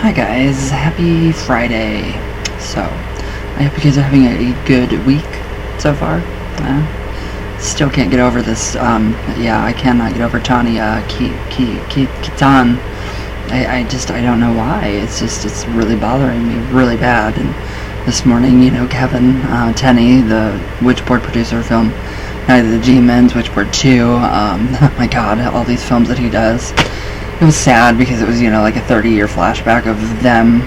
Hi guys, happy Friday. So, I hope you guys are having a good week so far. Still can't get over this, I cannot get over Tawny, Kitan. I don't know why. It's really bothering me really bad. And this morning, Kevin, Tenney, the Witchboard producer of film, Night of the Demons, Witchboard 2, oh my god, all these films that he does. It was sad because it was, like a 30-year flashback of them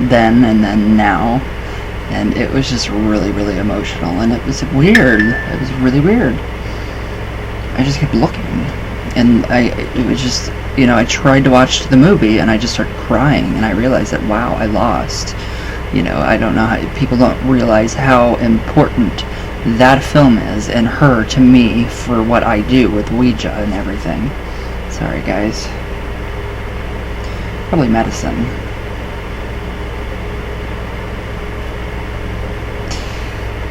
then and then now. And it was just really, really emotional. And it was weird. It was really weird. I just kept looking. And it was just, I tried to watch the movie and I just started crying. And I realized that, wow, I lost. I don't know how people don't realize how important that film is and her to me for what I do with Ouija and everything. Sorry, guys. Probably medicine.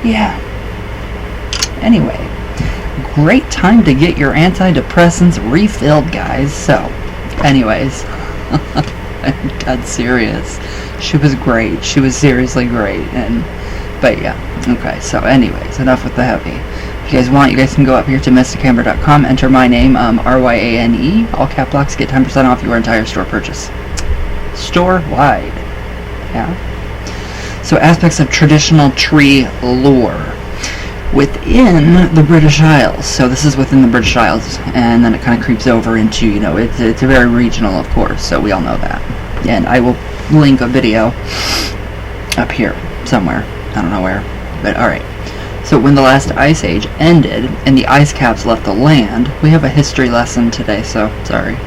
Yeah. Anyway, great time to get your antidepressants refilled, guys. So, anyways, I'm dead serious. She was great. She was seriously great. But yeah. Okay, so anyways, enough with the heavy. If you guys want, you guys can go up here to mysticamber.com, enter my name, RYANE, all cap locks, get 10% off your entire store purchase. Store-wide. Yeah. So aspects of traditional tree lore within the British Isles. So this is within the British Isles, and then it kind of creeps over into, it's a very regional, of course, so we all know that. And I will link a video up here somewhere. I don't know where, but alright. So when the last ice age ended and the ice caps left the land, we have a history lesson today, so sorry.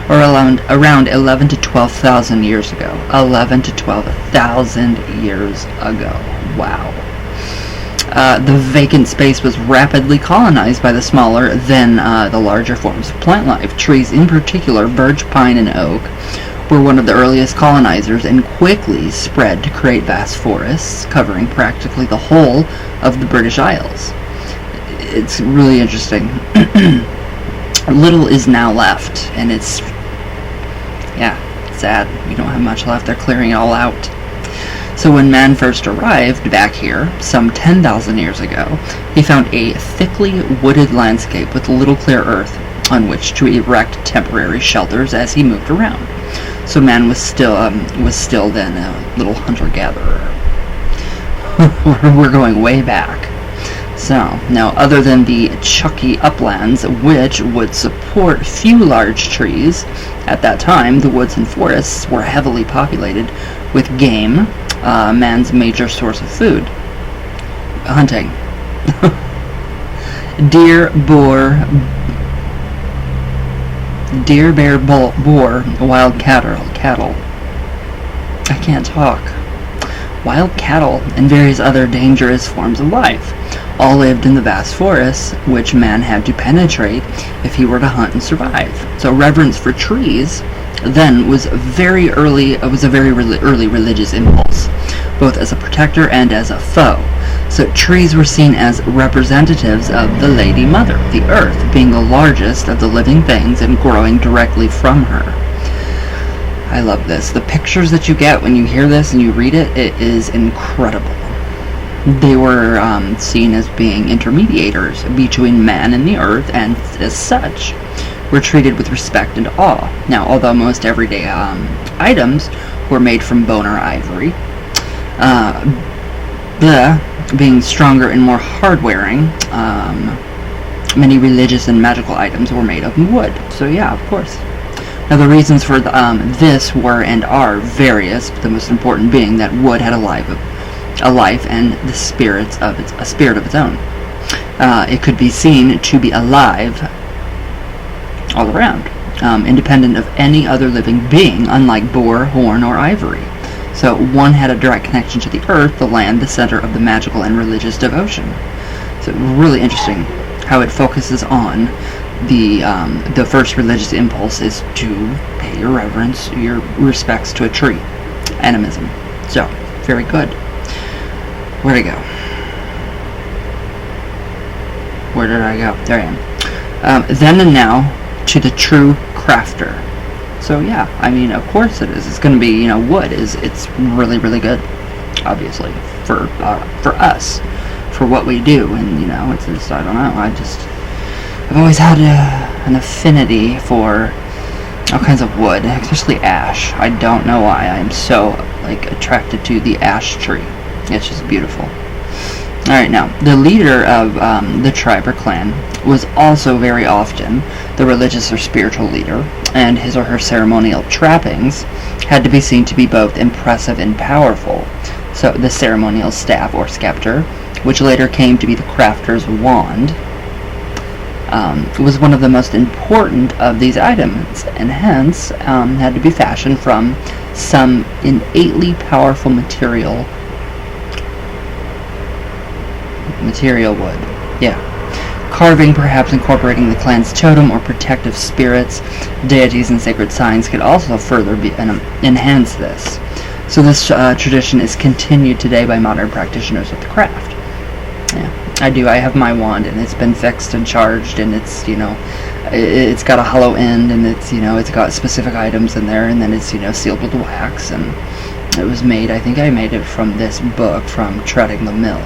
Or around 11 to 12,000 years ago. 11 to 12,000 years ago. Wow. The vacant space was rapidly colonized by the smaller than the larger forms of plant life. Trees in particular, birch, pine, and oak, were one of the earliest colonizers and quickly spread to create vast forests covering practically the whole of the British Isles. It's really interesting. Little is now left, and it's sad. We don't have much left. They're clearing it all out. So when man first arrived back here, some 10,000 years ago, he found a thickly wooded landscape with little clear earth on which to erect temporary shelters as he moved around. So man was still then a little hunter-gatherer. We're going way back. So, now, other than the chalky uplands, which would support few large trees, at that time, the woods and forests were heavily populated with game, man's major source of food. Hunting. Deer, bear, boar, wild cattle. I can't talk. Wild cattle and various other dangerous forms of life all lived in the vast forests, which man had to penetrate if he were to hunt and survive. So reverence for trees then was a very early religious impulse, both as a protector and as a foe. So trees were seen as representatives of the Lady Mother, the earth being the largest of the living things and growing directly from her. I love this. The pictures that you get when you hear this and you read it, it is incredible. They were seen as being intermediators between man and the earth, and as such, were treated with respect and awe. Now, although most everyday items were made from bone or ivory, being stronger and more hard-wearing, many religious and magical items were made of wood. So yeah, of course. Now the reasons for this were and are various, the most important being that wood had a life and a spirit of its own. It could be seen to be alive all around, independent of any other living being, unlike boar, horn, or ivory. So one had a direct connection to the earth, the land, the center of the magical and religious devotion. So really interesting how it focuses on the first religious impulse is to pay your reverence, your respects to a tree. Animism. So, very good. Where'd I go? Where did I go? There I am. Then and now, to the true crafter. So yeah, I mean, of course it is. It's going to be, you know, wood it's really, really good, obviously, for us, for what we do. And, you know, it's just, I don't know, I've always had an affinity for all kinds of wood, especially ash. I don't know why. I'm so, like, attracted to the ash tree. It's just beautiful. Alright, now, the leader of the tribe or clan was also very often the religious or spiritual leader, and his or her ceremonial trappings had to be seen to be both impressive and powerful. So, the ceremonial staff or scepter, which later came to be the crafter's wand, was one of the most important of these items, and hence had to be fashioned from some innately powerful material wood. Yeah. Carving, perhaps incorporating the clan's totem or protective spirits, deities, and sacred signs could also further enhance this. So this tradition is continued today by modern practitioners of the craft. Yeah. I have my wand, and it's been fixed and charged, and it's, you know, it's got a hollow end, and it's, you know, it's got specific items in there, and then it's, you know, sealed with wax, and it was made, I think I made it from this book, from Treading the Mill.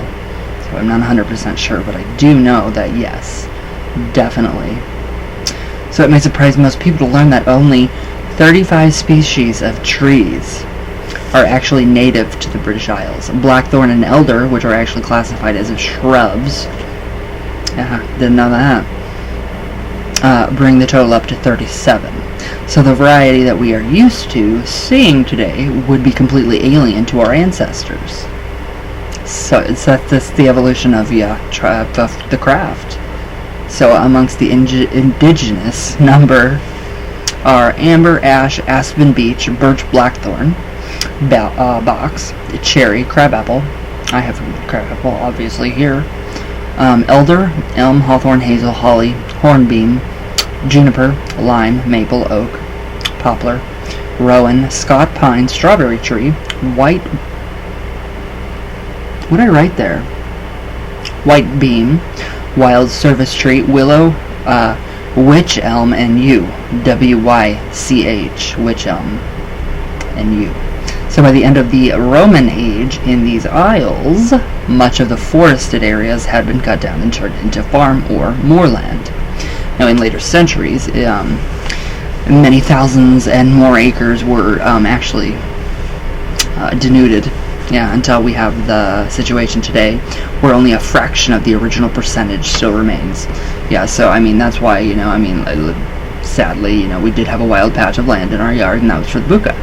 So I'm not 100% sure, but I do know that, yes, definitely. So it may surprise most people to learn that only 35 species of trees are actually native to the British Isles. Blackthorn and elder, which are actually classified as shrubs, didn't know that, bring the total up to 37. So the variety that we are used to seeing today would be completely alien to our ancestors. So that's the evolution of the craft. So amongst the indigenous number are amber, ash, aspen, beech, birch, blackthorn, box, cherry, crabapple. I have crabapple obviously here. Elder, elm, hawthorn, hazel, holly, hornbeam, juniper, lime, maple, oak, poplar, rowan, Scott pine, strawberry tree, white. What did I write there? White beam, wild service tree, willow, wych elm, and yew. W-Y-C-H, wych elm, and yew. So by the end of the Roman age in these isles, much of the forested areas had been cut down and turned into farm or moorland. Now in later centuries, many thousands and more acres were actually denuded. Yeah, until we have the situation today where only a fraction of the original percentage still remains. Yeah, so I mean, that's why, you know, I mean, sadly, you know, we did have a wild patch of land in our yard, and that was for the buka.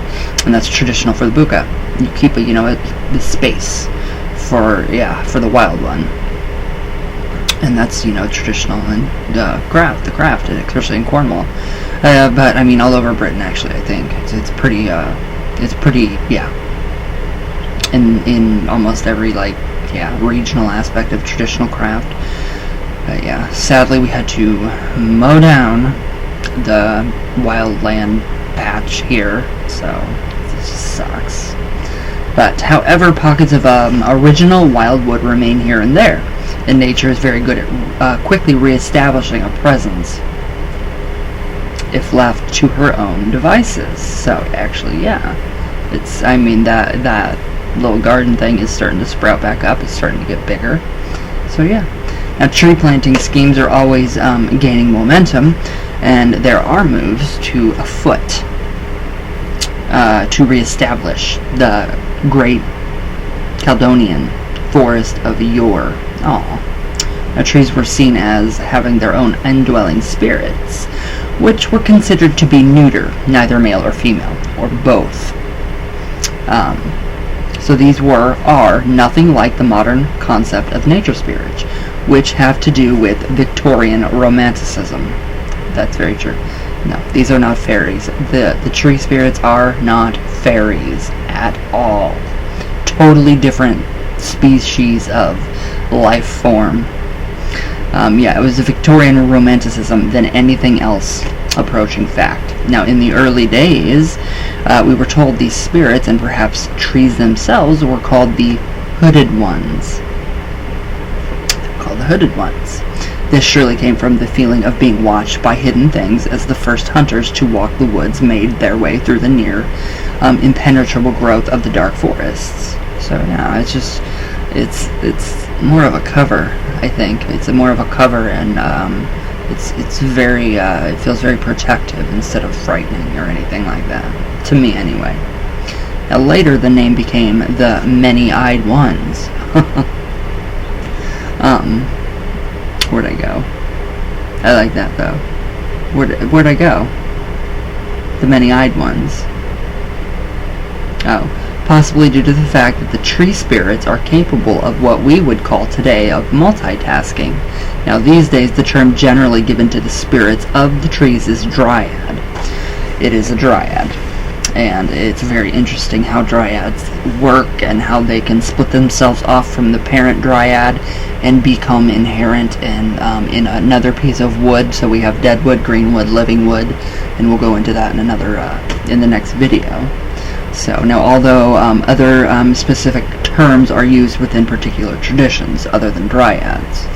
And that's traditional for the buka. You keep, you know, the space for the wild one. And that's, you know, traditional in the craft, especially in Cornwall. But I mean, all over Britain, actually, I think it's pretty, yeah. In almost every, like, regional aspect of traditional craft. But yeah, sadly we had to mow down the wildland patch here, so it just sucks. But however, pockets of original wildwood remain here and there, and nature is very good at quickly reestablishing a presence if left to her own devices. So actually, yeah, it's, I mean, that little garden thing is starting to sprout back up. It's starting to get bigger. So yeah. Now tree planting schemes are always gaining momentum, and there are moves to afoot to reestablish the great Caledonian forest of yore. Now trees were seen as having their own indwelling spirits, which were considered to be neuter, neither male or female, or both. So these are nothing like the modern concept of nature spirits, which have to do with Victorian romanticism. That's very true. No, these are not fairies. The tree spirits are not fairies at all. Totally different species of life form. It was a Victorian romanticism than anything else approaching fact. Now, in the early days, we were told these spirits, and perhaps trees themselves, were called the hooded ones. They're called the hooded ones. This surely came from the feeling of being watched by hidden things as the first hunters to walk the woods made their way through the near impenetrable growth of the dark forests. So yeah, it's more of a cover, I think. It's more of a cover, and it's very it feels very protective instead of frightening or anything like that, to me anyway. Now later the name became the Many-Eyed Ones. Where'd I go? I like that though. Where'd I go? The Many-Eyed Ones. Oh, possibly due to the fact that the tree spirits are capable of what we would call today of multitasking. Now these days the term generally given to the spirits of the trees is dryad. It is a dryad. And it's very interesting how dryads work and how they can split themselves off from the parent dryad and become inherent in another piece of wood. So we have dead wood, green wood, living wood, and we'll go into that in another in the next video. So now, although other specific terms are used within particular traditions other than dryads.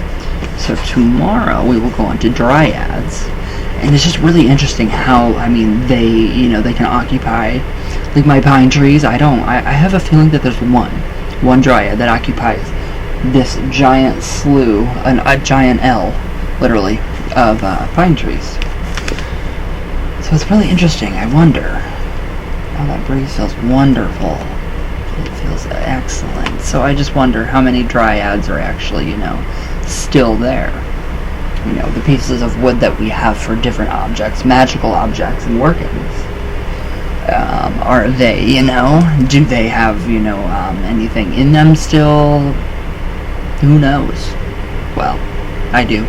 So tomorrow we will go on to dryads. And it's just really interesting how, I mean, they can occupy, like my pine trees. I have a feeling that there's one dryad that occupies this giant slew, a giant L, literally, of pine trees. So it's really interesting. I wonder. Oh, that breeze feels wonderful. It feels excellent. So I just wonder how many dryads are actually, still there. The pieces of wood that we have for different objects, magical objects and workings. Are they, do they have, anything in them still? Who knows? Well, I do.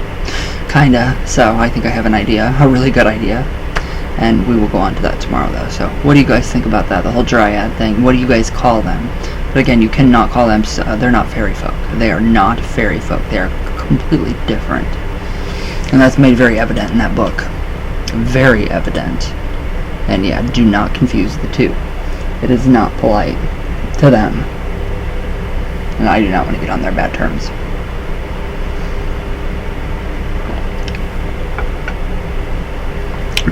Kinda. So I think I have an idea, a really good idea. And we will go on to that tomorrow, though. So what do you guys think about that, the whole dryad thing? What do you guys call them? But again, you cannot call them, they're not fairy folk. They are not fairy folk. They are completely different. And that's made very evident in that book. Very evident. And yeah, do not confuse the two. It is not polite to them. And I do not want to get on their bad terms.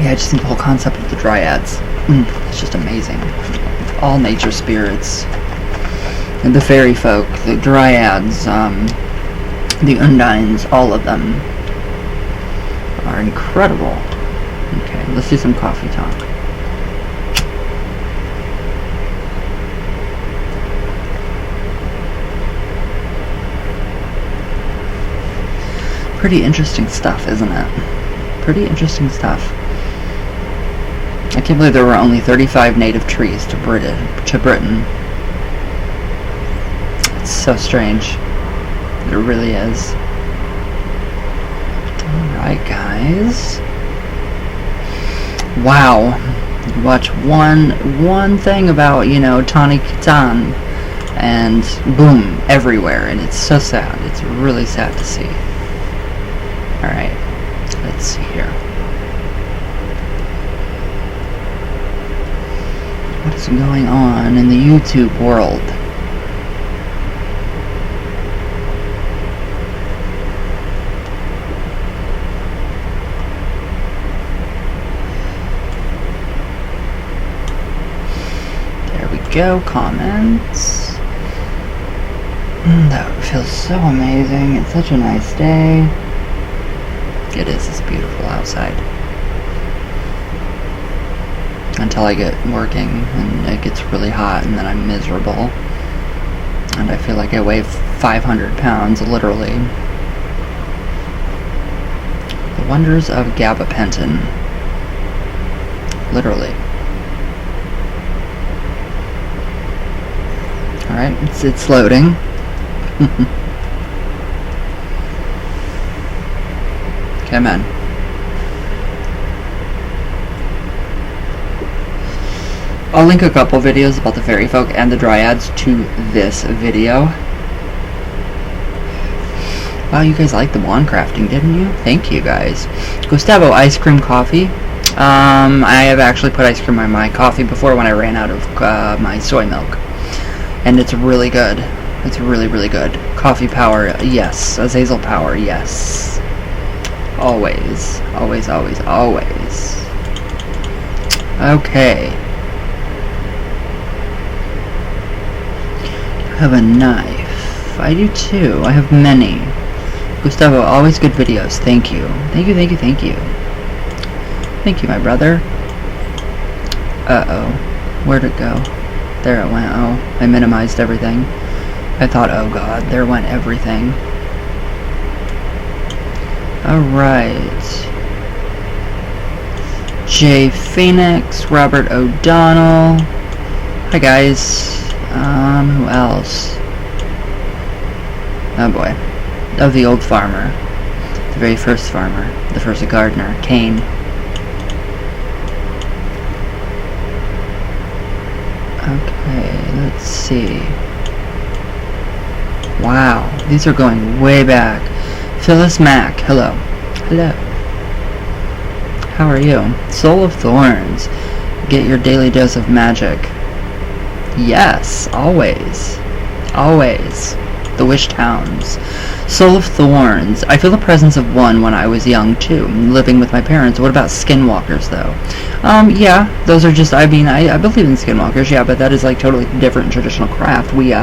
Yeah, I just think the whole concept of the dryads, it's just amazing. All nature spirits. And the fairy folk, the dryads, the undines, all of them are incredible. Okay, let's do some coffee talk. Pretty interesting stuff, isn't it? Pretty interesting stuff. I can't believe there were only 35 native trees to Britain. It's so strange. It really is. Alright, guys. Wow. Watch one thing about, Tawny and boom, everywhere. And it's so sad. It's really sad to see. Alright. Let's see here. What is going on in the YouTube world? Go comments. That feels so amazing. It's such a nice day. It is. It's beautiful outside. Until I get working and it gets really hot and then I'm miserable. And I feel like I weigh 500 pounds, literally. The wonders of gabapentin. Literally. Alright, it's loading. Come on. I'll link a couple videos about the fairy folk and the dryads to this video. Wow, you guys liked the wand crafting, didn't you? Thank you, guys. Gustavo Ice Cream Coffee. I have actually put ice cream in my coffee before when I ran out of my soy milk. And it's really good. It's really, really good. Coffee power, yes. Azazel power, yes. Always. Always, always, always. Okay. I have a knife. I do too. I have many. Gustavo, always good videos. Thank you. Thank you, thank you, thank you. Thank you, my brother. Uh-oh. Where'd it go? There it went. Oh, I minimized everything. I thought, oh god, there went everything. Alright. Jay Phoenix, Robert O'Donnell. Hi guys. Who else? Oh boy. Oh, the old farmer. The very first farmer. The first gardener. Kane. Okay, let's see. Wow, these are going way back. Phyllis Mack, hello. Hello. How are you? Soul of Thorns. Get your daily dose of magic. Yes, always. Always. The Wish Towns. Soul of Thorns. I feel the presence of one when I was young too, living with my parents. What about skinwalkers though? Yeah, those are just, I mean, I believe in skinwalkers, yeah, but that is like totally different traditional craft. We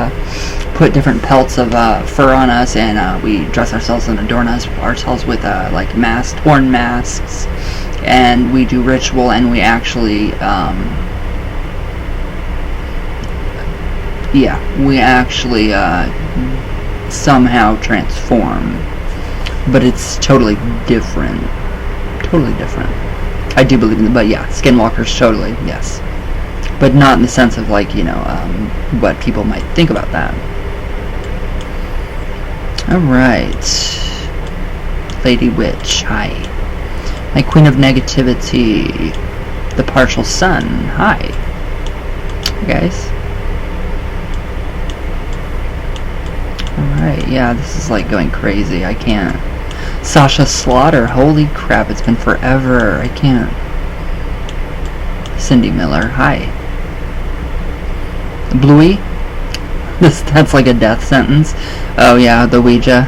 put different pelts of fur on us, and we dress ourselves and adorn ourselves with like torn masks, and we do ritual, and we actually somehow transform, but it's totally different. Totally different. I do believe in it, but yeah, skinwalkers, totally, yes. But not in the sense of like, you know, what people might think about that. Alright. Lady Witch, hi. My Queen of Negativity. The Partial Sun, hi. Hi guys. Alright, yeah, this is like going crazy. I can't. Sasha Slaughter, holy crap, it's been forever. I can't. Cindy Miller, hi. Bluey? That's like a death sentence. Oh yeah, the Ouija.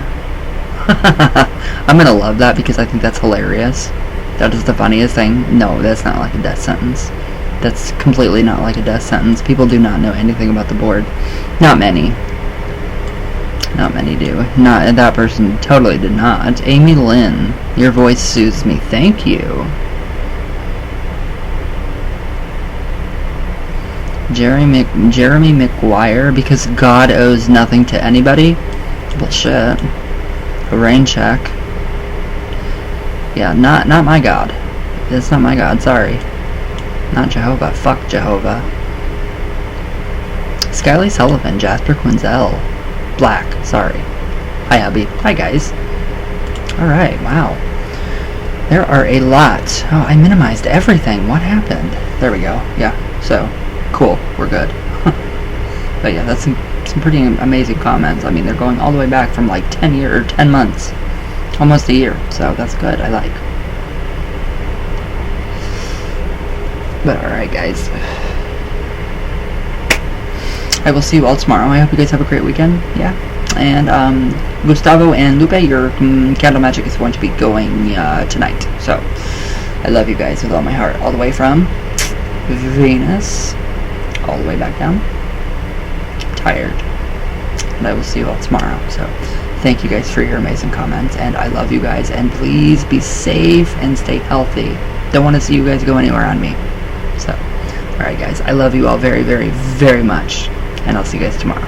I'm gonna love that because I think that's hilarious. That is the funniest thing. No, that's not like a death sentence. That's completely not like a death sentence. People do not know anything about the board. Not many. Not many do. Not that person totally did not. Amy Lynn, your voice soothes me. Thank you. Jeremy McGuire, because God owes nothing to anybody. Bullshit. A rain check. Yeah, not my God. That's not my God. Sorry. Not Jehovah. Fuck Jehovah. Skyly Sullivan, Jasper Quinzel. Black, sorry. Hi Abby. Hi guys. Alright, wow. There are a lot. Oh, I minimized everything. What happened? There we go. Yeah, so, cool. We're good. But yeah, that's some pretty amazing comments. I mean, they're going all the way back from like 10 months. Almost a year. So that's good. I like. But alright guys. I will see you all tomorrow. I hope you guys have a great weekend. Yeah. And Gustavo and Lupe, your candle magic is going to be going tonight. So I love you guys with all my heart. All the way from Venus. All the way back down. I'm tired. And I will see you all tomorrow. So thank you guys for your amazing comments. And I love you guys. And please be safe and stay healthy. Don't want to see you guys go anywhere on me. So, alright guys. I love you all very, very, very much. And I'll see you guys tomorrow.